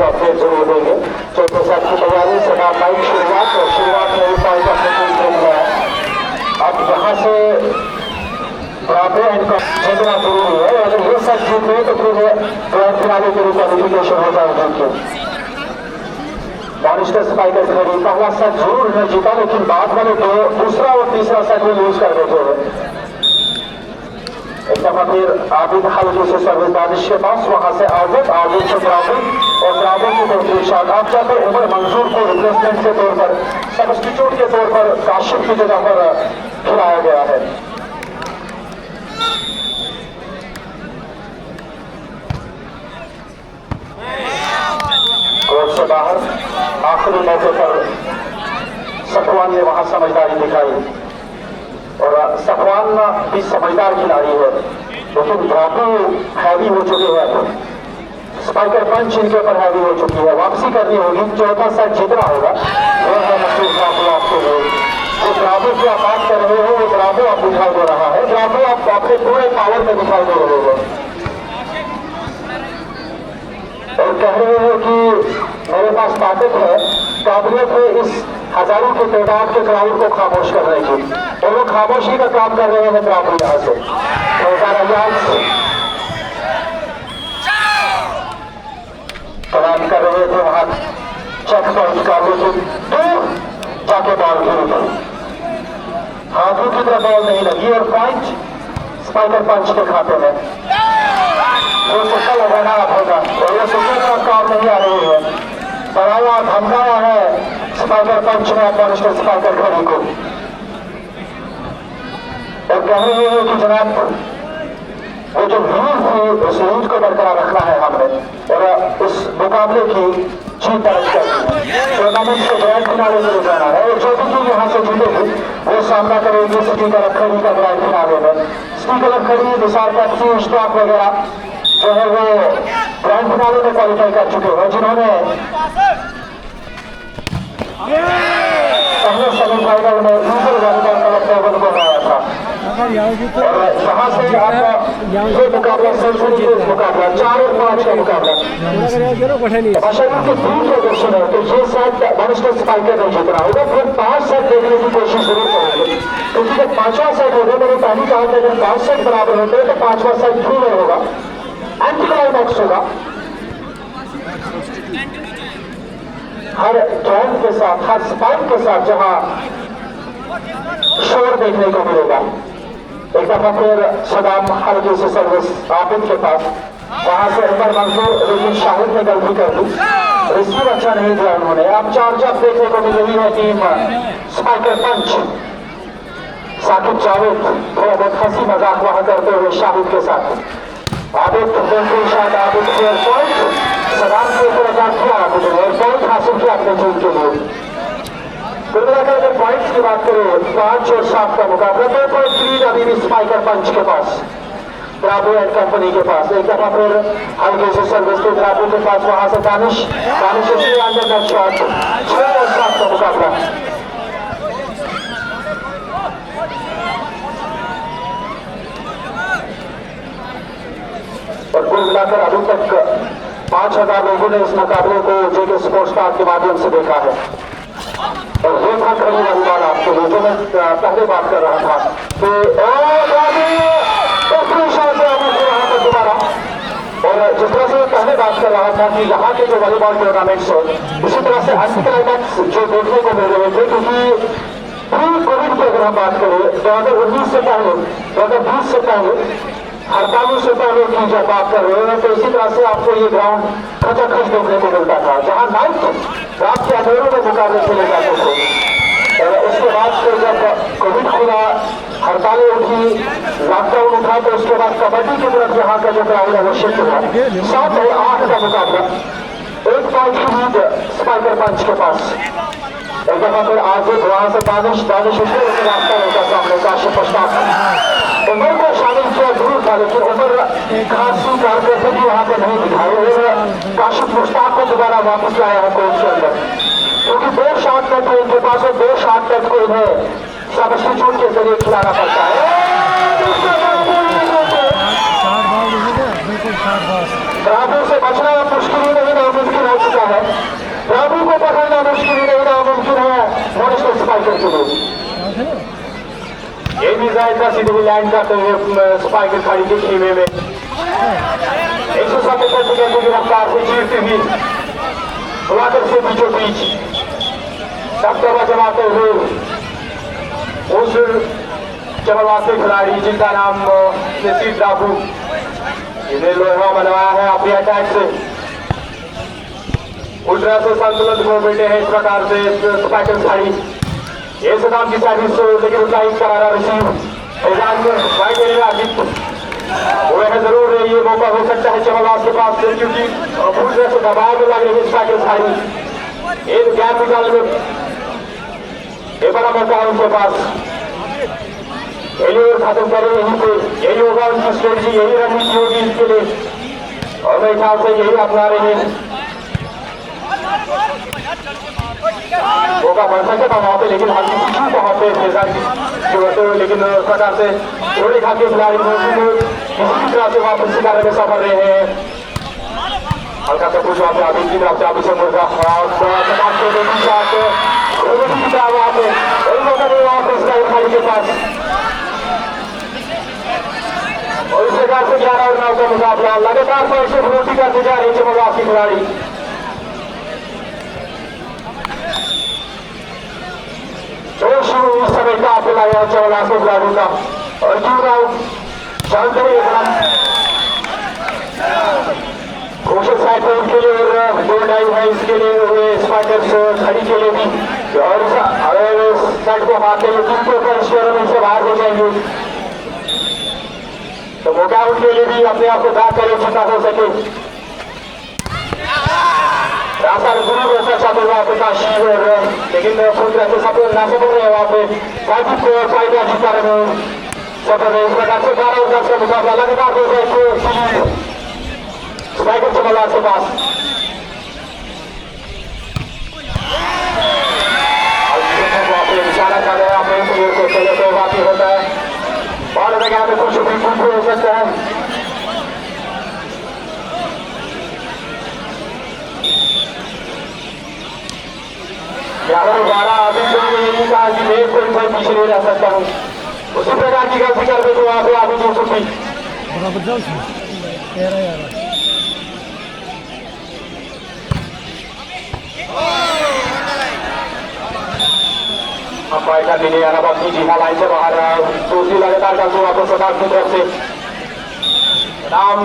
को अपडेट जरूर देंगे। चौथे सेट की तैयारी सदा टाइम शुरुआत में पॉइंट अपने टीम को मिला है। अब यहाँ से बराबर इनको जीतना जरूरी है। अगर ये सेट जीते तो फिर ग्रैंड फिनाले के लिए क्वालिफिकेशन हो जाएगा उनकी। मॉनिस्टर स्पाइकर खड़ी पहला सेट जरूर उन्होंने जीता, लेकिन बाद वाले दूसरा और तीसरा सेट में लूज कर देते हुए एक दफा फिर आबिद हल्के से सर्विस दानिश के पास, वहां से आबिद से ब्रावो और ब्रावो की बेहतरीन शॉट। अब जाकर उमर मंजूर को रिप्लेसमेंट के तौर पर, सब्स्टिट्यूट के तौर पर काशिफ की जगह पर खिलाया गया है। कोर्ट से बाहर आखिरी मौके पर सफवान ने वहां समझदारी दिखाई और सफवान भी समझदार खिलाड़ी है, लेकिन ब्रावो हैवी हो चुके हैं। स्पाइकर पंच इनके ऊपर हैवी हो चुकी है, वापसी करनी होगी। चौथा सेट जीतना होगा। वो है मशहूर ब्रावो आपके लिए। जो ब्रावो की आप बात कर रहे हो वो ब्रावो आप दिखाई दे रहा है। ब्रावो आप अपने पूरे पावर में दिखाई दे रहे हो और कह रहे हो कि मेरे पास ताकत है, काबिलियत है इस हजारों की तादाद के क्राउड को खामोश करने की, और वो खामोशी का काम कर रहे हैं ब्रावो यहाँ से। कलाम कर रहे थे वहां चेक पॉइंट का, लेकिन दूर जाके बॉल गिरी थी, हाथों की तरफ बॉल नहीं लगी और पॉइंट स्पाइकर पंच के खाते में। वो सुखा लगाना होगा और ये सुखा का काम नहीं आ रही है। बढ़ाया धमकाया है स्पाइकर पंच ने मॉनिस्टर स्पाइकर खड़ी को और कह रहे हैं कि जनाब वो जो लीड थी उस लीड को बरकरार रखना है हमने और उस मुकाबले की जीत दर्ज करनी है। टूर्नामेंट के ग्रैंड फिनाले में जाना है और जो भी टीम यहाँ से जीतेगी वो सामना करेगी सिटी कलखड़ी का ग्रैंड फिनाले में। सिटी कलखड़ी, निसार पैप्सी, इश्तियाक वगैरह जो है वो ग्रैंड फिनाले में क्वालिफाई कर चुके हैं, जिन्होंने पहले सेमीफाइनल में ईगल वॉलीबॉल क्लब लेवल को हराया था। और यहाँ से आपका ये मुकाबला सेंचुरी मुकाबला 4 और 5 का मुकाबला बशर्ते की टीम के दर्शन है तो ये सेट मॉनिस्टर स्पाइकर नहीं जीतना होगा। फिर 5 सेट देखने की कोशिश जरूर करेंगे, क्योंकि जब 5वां सेट होगा, मैंने पहले कहा कि अगर 5 सेट बराबर होते हैं तो 5वां सेट थ्रू में होगा, एंटी क्लाइमैक्स होगा। हर जॉइंट के साथ, हर स्पाइक के साथ जहां शोर देखने को मिलेगा। एक दफा फिर सदाम हल्के से सर्विस आबिद के पास, वहां से उमर मंजूर, लेकिन शाहिद ने गलती कर दी, रिसीव अच्छा नहीं दिया उन्होंने। अब चार्जअप देखने को मिल रही है टीम स्पाइकर पंच। साकिब जावेद थोड़ा बहुत हंसी मजाक वहां करते हुए शाहिद के साथ। आबिद बेहतरीन shot, Abid fair point, Saddam के ऊपर अटैक किया आबिद ने और पॉइंट हासिल किया अपने टीम के लिए। कुल मिलाकर अगर पॉइंट्स की बात करें 5 और 7 का मुकाबला, 2 पॉइंट लीड अभी भी स्पाइकर पंच के पास, ब्रावो एंड कंपनी के पास। एक दफा फिर हल्के से सर्विस के ब्रावो के पास, वहां से दानिश अंदर शॉट। 6 और 7 का मुकाबला। और कुल मिलाकर अभी तक 5000 लोगों ने इस मुकाबले को जेके स्पोर्ट्स पार्क के माध्यम से देखा है। और ये था खड़ी वाली बात आपके लिए जो मैं पहले बात कर रहा था कि दोबारा, और जिस तरह से पहले बात कर रहा था कि यहाँ के जो वॉलीबॉल टूर्नामेंट्स है उसी तरह से एंटी क्लाइमैक्स जो देखने को मिल रहे थे, क्योंकि प्री कोविड की अगर हम बात करें 2019 से पहले, 2020 से पहले, हड़तालों से पहले की जब बात कर रहे हैं तो इसी तरह से आपको ये ग्राउंड खचाखच देखने को मिलता था, जहां नाइट रात के अंधेरों में मुकाबले खेले जाते थे। और उसके बाद से जब कोविड खुला, हड़तालें उठी, लॉकडाउन उठा, तो उसके बाद कबड्डी की तरफ यहाँ का जो ग्राउंड है वो शिफ्ट हुआ। 7 और 8 का मुकाबला, 1 पॉइंट की लीड स्पाइकर पंच के पास। एक दफा फिर आगे वहां से दानिश उसके रास्ता होता सामने काशिफ मुश्ताक। उमर को शामिल किया जरूर था, लेकिन उमर खासी कारकर्दगी वहां पे नहीं दिखाई और काशिफ मुश्ताक को दोबारा वापस लाया है कोर्ट के अंदर, क्योंकि 2 शॉट नेट है इनके पास और 2 शॉट नेट को इन्हें सब्स्टिट्यूट के जरिए खिलाना पड़ता है। ब्रावो से बचना मुश्किल ही नहीं नामुमकिन हो चुका है। ब्रावो को पकड़ना मुश्किल ही नहीं नामुमकिन है मॉरिशस स्पाइकर के लिए। ये मिसाइल का सीधे लैंड करते हुए स्पाइकर खड़ी के खेमे में 170 की रफ्तार से चीरती हुई बुलाकर से बीचों बीच दबदबा जमाते हुए उस चमलवासी खिलाड़ी जिनका नाम नसीब ब्रावो, इन्हें लोहा बनवाया है अपने अटैक से। उल्ट्रा से संतुलन को बेटे हैं इस प्रकार से स्पाइकर खड़ी ये सदाम की सर्विस लेकिन उनका एक करारा रिसीव हुए हैं जरूर। ये मौका हो सकता है चमलवास के पास से क्योंकि पूरी तरह से दबाव में लग रही है स्पाइकर खड़ी। एक गैप निकालने में एक बड़ा मौका है उनके पास। यही खत्म करें यहीं पे, यही होगा उनकी स्ट्रेटजी, यही रणनीति होगी इसके लिए और मेरे ख्याल से यही अपना रहे हैं। मौका बन सके था वहां पे लेकिन हल्की चूक वहां पे लेकिन प्रकार से थोड़े खाते खिलाड़ी किसी भी तरह से वापस शिकारे में सफर रहे हैं। हल्का सा कुछ वहां पे अभी की तरफ से अभी से मुर्गा वहां पे खिलाड़ी के पास और इस प्रकार से 11 और 9 का मुकाबला लगातार से विरोधी करते जा रहे चमलवास के खिलाड़ी। जोश इस समय काफी लगा है चमलवास के खिलाड़ियों का और क्यों राव जानते हैं कोशिश साइड पे उनके लिए और दो डाइव है इसके लिए स्पाइकर्स खड़ी के लिए भी और अगर साइड को हाथ देंगे उनके ऊपर स्टेडियम से बाहर हो जाएंगे तो मौका उनके लिए भी अपने आप को दाग करे जितना हो सके। रास्ता जरूर ऐसा चाहते वहाँ पे काशी और लेकिन पूरी तरह से सब ना सफल रहे वहाँ पे साइकिल को फायदा जीता रहे सफल रहे। इस प्रकार से 12 और 10 का मुकाबला लगातार हो जाए स्पाइकर चमलवास के पास। इशारा कर रहे हैं आप को चले तो बाकी होता है और यहाँ पे कुछ भी हो सकता है। अभी तो यही कहा कि मैं कोई पीछे नहीं रह सकता हूँ उसी प्रकार की गलती कर दे तो वहाँ पे अभी 200 फीट फाइटर नहीं आना बाकी जी लाइन से बाहर दूसरी लगातार का तो आपको सदाब की तरफ से नाम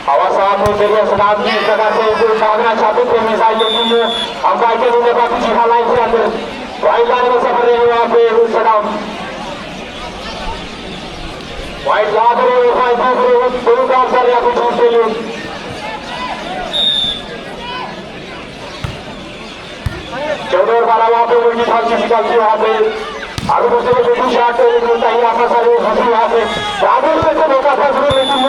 हवा साफ हो गई है सदाब की इस प्रकार से भागना चाहते थे मिसाइल लेकिन अंपायर के लिए बाकी जी लाइन से अंदर वाइट लाइन में सफर रहे वहाँ पे सदाब वाइट ला कर दोनों काम कर रहे हैं अपनी टीम के लिए। चौदह और 12 वहाँ पे उनकी फांसी निकालती वहाँ पे आगे दूसरे में बेटी शाट मिलता ही आशा सारे हंसी वहाँ पे आगे से मौका था जरूर लेकिन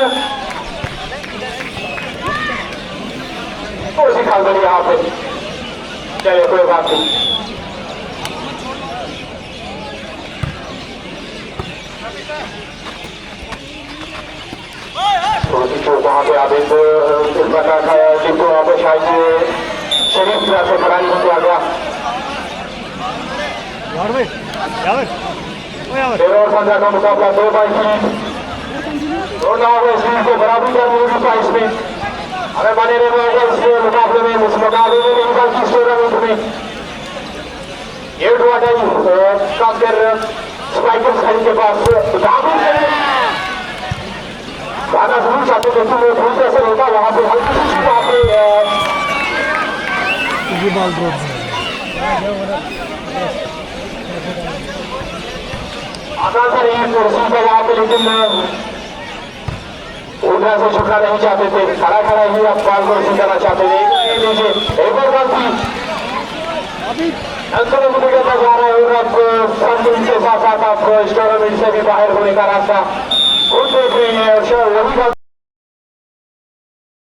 थोड़ी सी खाल बनी यहाँ पे। चलिए कोई बात नहीं थोड़ी सी चोट वहाँ पे आगे को जिनको वहाँ पे शायद शरीफ तरह से फरारी हो गया 13 और 15 का मुकाबला 2 बाइक को बराबरी करनी होगी प्राइस में हमें बने रहना होगा इस मुकाबले में इस मुकाबले में नहीं बल्कि इस टूर्नामेंट में ये खासकर स्पाइकर्स खड़ी के पास गाना जरूर चाहते थे कि वो दूसरे से होता वहाँ पे हल्की सी वहाँ पे आसान सा नहीं कुर्सी पर वहाँ पे लेकिन उधर से छुटना नहीं चाहते थे खड़ा खड़ा ही आप बाल को रसी करना चाहते थे लीजिए एक और गलती निकलता जा रहा है और अब संतुलन के साथ साथ आप इस टूर्नामेंट से भी बाहर होने का रास्ता खुद देख रहे हैं और वही